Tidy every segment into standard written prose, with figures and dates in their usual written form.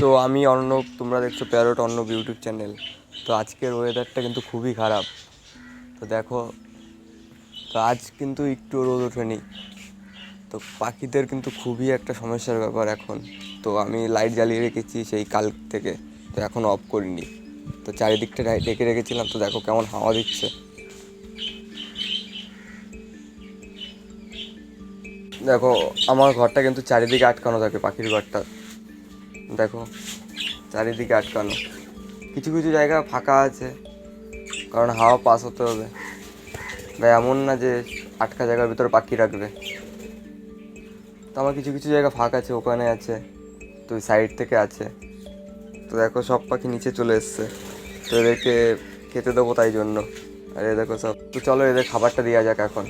তো আমি অর্ণব, তোমরা দেখছো প্যারট অর্ণব ইউটিউব চ্যানেল। তো আজকের ওয়েদারটা কিন্তু খুবই খারাপ। তো দেখো, তো আজ কিন্তু একটু রোদ ওঠেনি। তো পাখিদের কিন্তু খুবই একটা সমস্যার ব্যাপার এখন। তো আমি লাইট জ্বালিয়ে রেখেছি সেই কাল থেকে, তো এখন অফ করিনি। তো চারিদিকটা ঢেকে রেখেছিলাম। তো দেখো কেমন হাওয়া দিচ্ছে। দেখো আমার ঘরটা কিন্তু চারিদিকে আটকানো থাকে, পাখির ঘরটা দেখো চারিদিকে আটকানো। কিছু কিছু জায়গা ফাঁকা আছে, কারণ হাওয়া পাস হতে হবে। বা এমন না যে আটকা জায়গার ভিতরে পাখি রাখবে। তো আমার কিছু কিছু জায়গা ফাঁকা আছে, ওখানে আছে, তো সাইড থেকে আছে। তো দেখো সব পাখি নিচে চলে এসছে। তো এদেরকে খেতে দেবো তাই জন্য। আর এ দেখো সব। তো চলো এদের খাবারটা দেওয়া যাক এখন।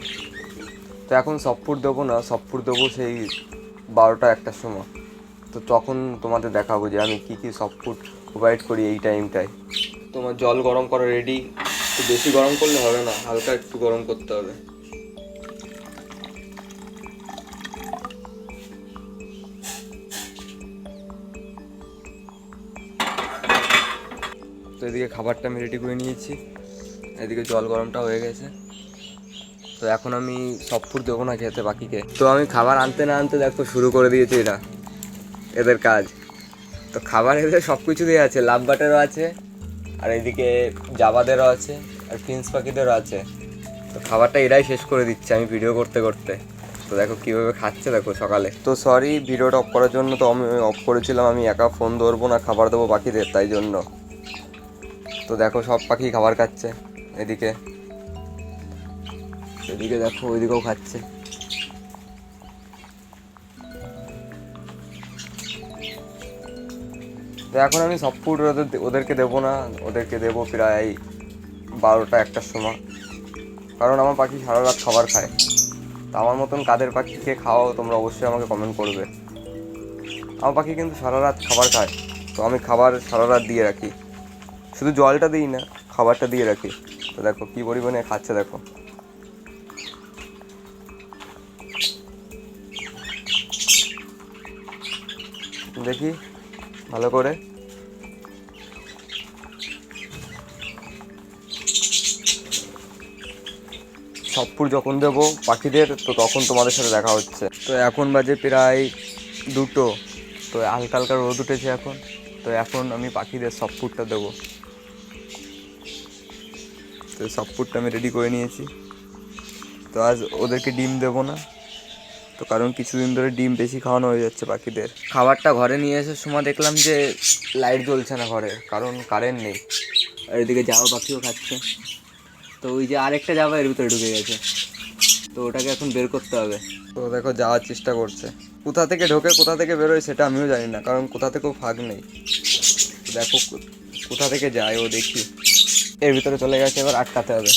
তো এখন সফট ফুড দেবো না, সফট ফুড দেবো সেই 12টা-1টার সময়। তো তখন তোমাদের দেখাবো যে আমি কী কী সফট ফুড প্রোভাইড করি এই টাইমটায়। তোমার জল গরম করা রেডি। তো বেশি গরম করলে হবে না, হালকা একটু গরম করতে হবে। তো এদিকে খাবারটা আমি রেডি করে নিয়েছি, এদিকে জল গরমটা হয়ে গেছে। তো এখন আমি সফট ফুড দেবো না খেতে পাখিকে। তো আমি খাবার আনতে না আনতে দেখো শুরু করে দিয়েছি এটা এদের কাজ। তো খাবার এদের সব কিছু দিয়ে আছে, লাভ বাটারও আছে, আর এদিকে জাবাদেরও আছে, আর ফিন্স পাখিদেরও আছে। তো খাবারটা এরাই শেষ করে দিচ্ছে আমি ভিডিও করতে করতে। তো দেখো কীভাবে খাচ্ছে দেখো সকালে। তো সরি ভিডিওটা অফ করার জন্য, তো আমি অফ করেছিলাম। আমি একা ফোন ধরবো না, খাবার দেবো পাখিদের, তাই জন্য। তো দেখো সব পাখি খাবার খাচ্ছে। এদিকে এদিকে দেখো, ওইদিকেও খাচ্ছে। তো এখন আমি সব ফুড ওদেরকে দেবো না, ওদেরকে দেবো প্রায় 12টা-1টার সময়। কারণ আমার পাখি সারা রাত খাবার খায়। তো আমার মতন কাদের পাখিকে খাওয়াও তোমরা অবশ্যই আমাকে কমেন্ট করবে। আমার পাখি কিন্তু সারা রাত খাবার খায়। তো আমি খাবার সারা রাত দিয়ে রাখি, শুধু জলটা দিই না, খাবারটা দিয়ে রাখি। তো দেখো কী পরিমাণে খাচ্ছে দেখো। দেখি ভালো করে। সফট যখন দেবো পাখিদের, তো তখন তোমাদের সাথে দেখা হচ্ছে। তো এখন বাজে প্রায় 2টো। তো হালকা হালকা রোদ উঠেছে এখন। তো এখন আমি পাখিদের সফট ফুডটা দেবো। তো সফট ফুডটা আমি রেডি করে নিয়েছি। তো আজ ওদেরকে ডিম দেবো না, তো কারণ কিছুদিন ধরে ডিম বেশি খাওয়ানো হয়ে যাচ্ছে পাখিদের। খাবারটা ঘরে নিয়ে আসার সময় দেখলাম যে লাইট জ্বলছে না ঘরে, কারণ কারেন্ট নেই। আর এদিকে জাবা পাখিও খাচ্ছে। তো ওই যে আরেকটা জাবা এর ভিতরে ঢুকে গেছে, তো ওটাকে এখন বের করতে হবে। তো দেখো যাওয়ার চেষ্টা করছে, কোথা থেকে ঢোকে কোথা থেকে বেরোয় সেটা আমিও জানি না, কারণ কোথা থেকেও ফাঁক নেই। দেখো কোথা থেকে যায় ও, দেখি এর ভিতরে চলে গেছে, এবার আটকাতে হবে।